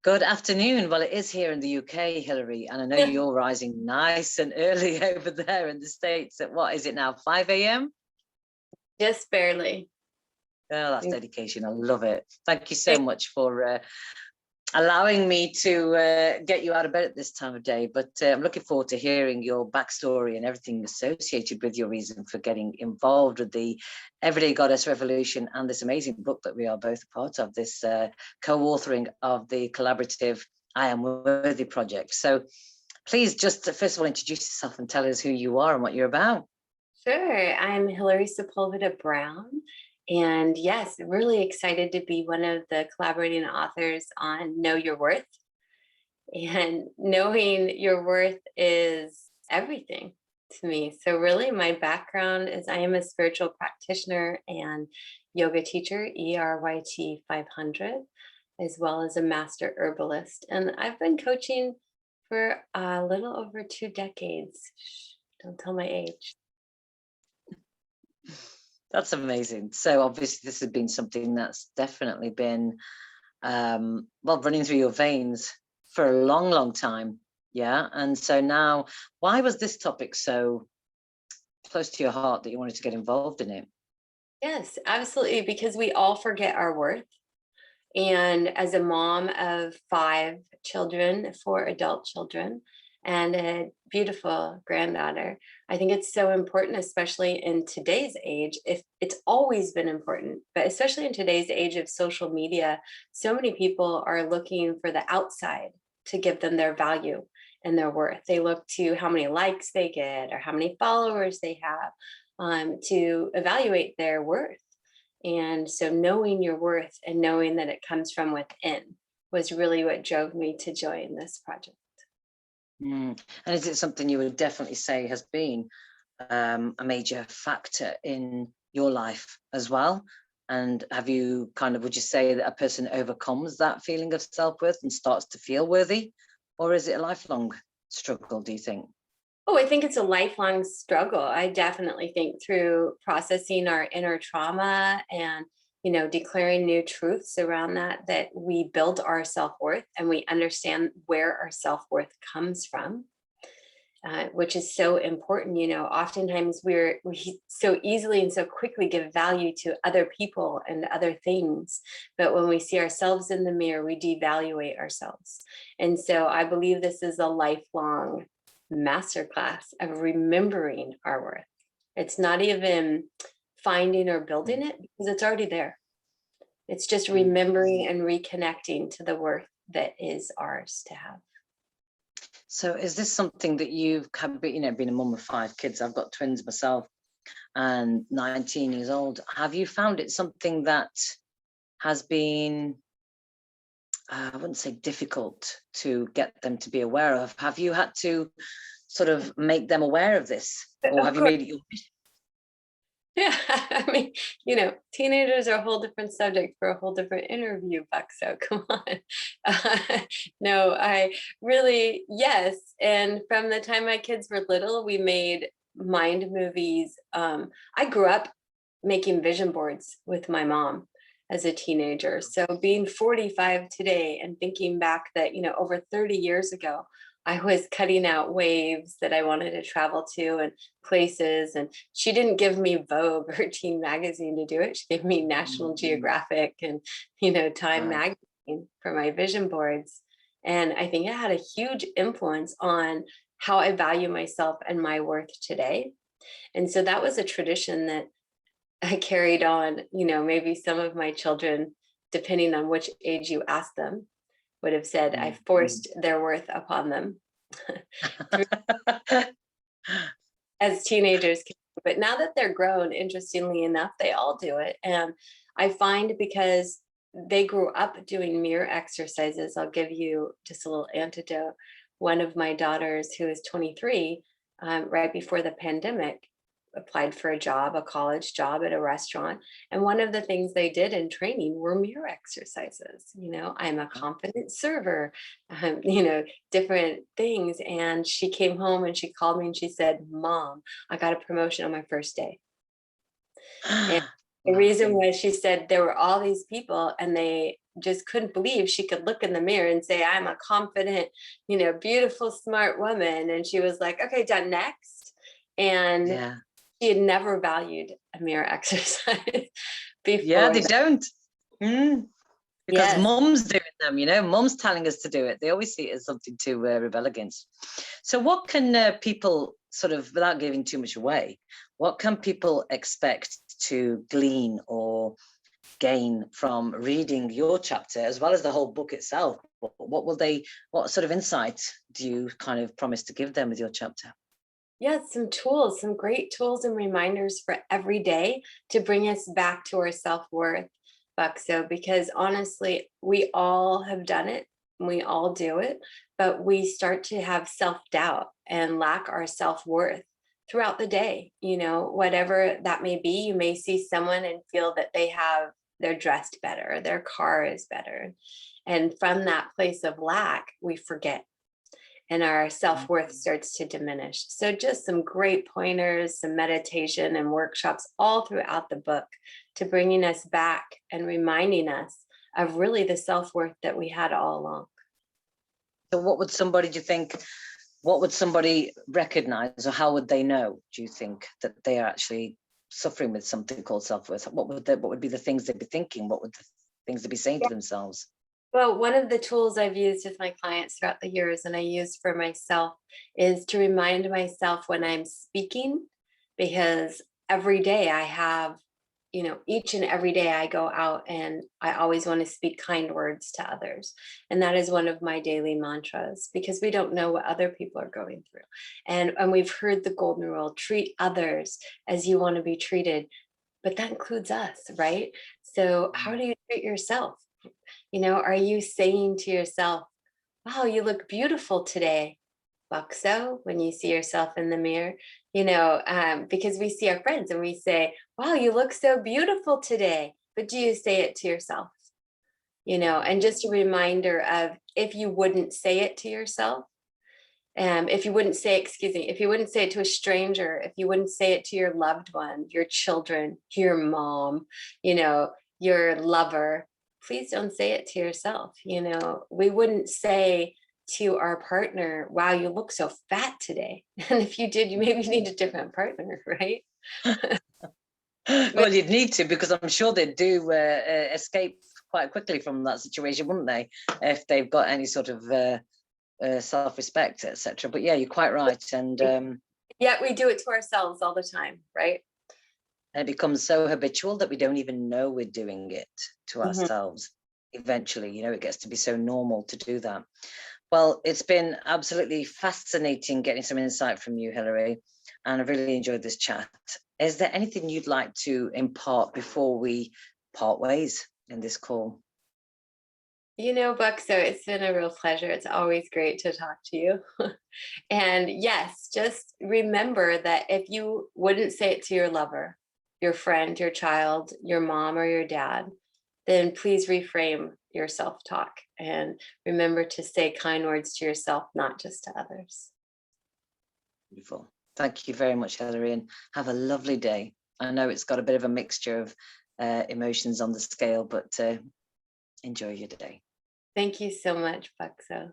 Good afternoon. Well, it is here in the UK, Hilary, and I know you're rising nice and early over there in the States at what is it now, 5 a.m.? Just barely. Oh, that's dedication. I love it. Thank you so much for allowing me to get you out of bed at this time of day. But I'm looking forward to hearing your backstory and everything associated with your reason for getting involved with the Everyday Goddess Revolution and this amazing book that we are both a part of, this co-authoring of the collaborative I Am Worthy project. So please just first of all, introduce yourself and tell us who you are and what you're about. Sure. I'm Hilary Sepulveda Brown. And yes, really excited to be one of the collaborating authors on Know Your Worth. And knowing your worth is everything to me. So really my background is I am a spiritual practitioner and yoga teacher, ERYT 500, as well as a master herbalist. And I've been coaching for a little over 2 decades. Shh, don't tell my age. That's amazing. So obviously this has been something that's definitely been, well, running through your veins for a long, long time. Yeah. And so now, why was this topic so close to your heart that you wanted to get involved in it? Yes, absolutely. Because we all forget our worth. And as a mom of 5 children, 4 adult children, and a beautiful granddaughter, I think it's so important, especially in today's age. If it's always been important, but especially in today's age of social media, so many people are looking for the outside to give them their value and their worth. They look to how many likes they get or how many followers they have to evaluate their worth. And so knowing your worth and knowing that it comes from within was really what drove me to join this project. And is it something you would definitely say has been a major factor in your life as well? And have you would you say that a person overcomes that feeling of self-worth and starts to feel worthy? Or is it a lifelong struggle, do you think? Oh, I think it's a lifelong struggle. I definitely think through processing our inner trauma and, declaring new truths around that we build our self-worth and we understand where our self-worth comes from, which is so important. Oftentimes we so easily and so quickly give value to other people and other things. But when we see ourselves in the mirror, we devaluate ourselves. And so I believe this is a lifelong masterclass of remembering our worth. It's not even finding or building it because it's already there. It's just remembering and reconnecting to the worth that is ours to have. So is this something that you've been a mum of 5 kids? I've got twins myself and 19 years old. Have you found it something that has been, I wouldn't say difficult to get them to be aware of? Have you had to sort of make them aware of this? Or have you made it your mission? Yeah, I mean, teenagers are a whole different subject for a whole different interview, Buckso. Come on. No, I really, yes. And from the time my kids were little, we made mind movies. I grew up making vision boards with my mom as a teenager. So being 45 today and thinking back that, over 30 years ago, I was cutting out waves that I wanted to travel to and places. And she didn't give me Vogue or Teen Magazine to do it. She gave me National Geographic and, Time Magazine for my vision boards. And I think it had a huge influence on how I value myself and my worth today. And so that was a tradition that I carried on, maybe some of my children, depending on which age you ask them, would have said I forced their worth upon them as teenagers. But now that they're grown, interestingly enough, they all do it. And I find because they grew up doing mirror exercises, I'll give you just a little antidote. One of my daughters, who is 23, right before the pandemic, applied for a college job at a restaurant. And one of the things they did in training were mirror exercises. I'm a confident server, different things. And she came home and she called me and she said, "Mom, I got a promotion on my first day." And the reason was, she said, there were all these people and they just couldn't believe she could look in the mirror and say, I'm a confident, beautiful, smart woman. And she was like, okay, done, next. And Yeah. she had never valued a mirror exercise before. Yeah, they don't. Because Yes. mum's doing them, mum's telling us to do it. They always see it as something to rebel against. So what can people sort of, without giving too much away, what can people expect to glean or gain from reading your chapter, as well as the whole book itself? What sort of insight do you kind of promise to give them with your chapter? Yeah, some tools, some great tools and reminders for every day to bring us back to our self-worth, Buckso, because honestly, we all have done it. We all do it, but we start to have self-doubt and lack our self-worth throughout the day. Whatever that may be, you may see someone and feel that they're dressed better, their car is better. And from that place of lack, we forget, and our self-worth starts to diminish. So just some great pointers, some meditation and workshops all throughout the book to bringing us back and reminding us of really the self-worth that we had all along. So what would somebody recognize, or how would they know, do you think, that they are actually suffering with something called self-worth? What would be the things they'd be thinking? What would the things they'd be saying to themselves? Well, one of the tools I've used with my clients throughout the years, and I use for myself, is to remind myself when I'm speaking, because every day I have, each and every day I go out and I always want to speak kind words to others. And that is one of my daily mantras, because we don't know what other people are going through. And we've heard the golden rule, treat others as you want to be treated, but that includes us, right? So how do you treat yourself? Are you saying to yourself, wow, you look beautiful today, Buckso, when you see yourself in the mirror? Because we see our friends and we say, wow, you look so beautiful today. But do you say it to yourself? And just a reminder of, if you wouldn't say it to yourself, if you wouldn't say it to a stranger, if you wouldn't say it to your loved one, your children, your mom, your lover, please don't say it to yourself. We wouldn't say to our partner, wow, you look so fat today. And if you did, you maybe need a different partner, right? Well, you'd need to, because I'm sure they do escape quite quickly from that situation, wouldn't they? If they've got any sort of self-respect, etc. But yeah, you're quite right. And yet we do it to ourselves all the time, right? And it becomes so habitual that we don't even know we're doing it to ourselves. Eventually, it gets to be so normal to do that. Well, it's been absolutely fascinating getting some insight from you, Hilary, and I've really enjoyed this chat. Is there anything you'd like to impart before we part ways in this call? Buckso, it's been a real pleasure. It's always great to talk to you. And yes, just remember that if you wouldn't say it to your lover, your friend, your child, your mom, or your dad, then please reframe your self-talk and remember to say kind words to yourself, not just to others. Beautiful. Thank you very much, Hilary, and have a lovely day. I know it's got a bit of a mixture of emotions on the scale, but enjoy your day. Thank you so much, Buckso.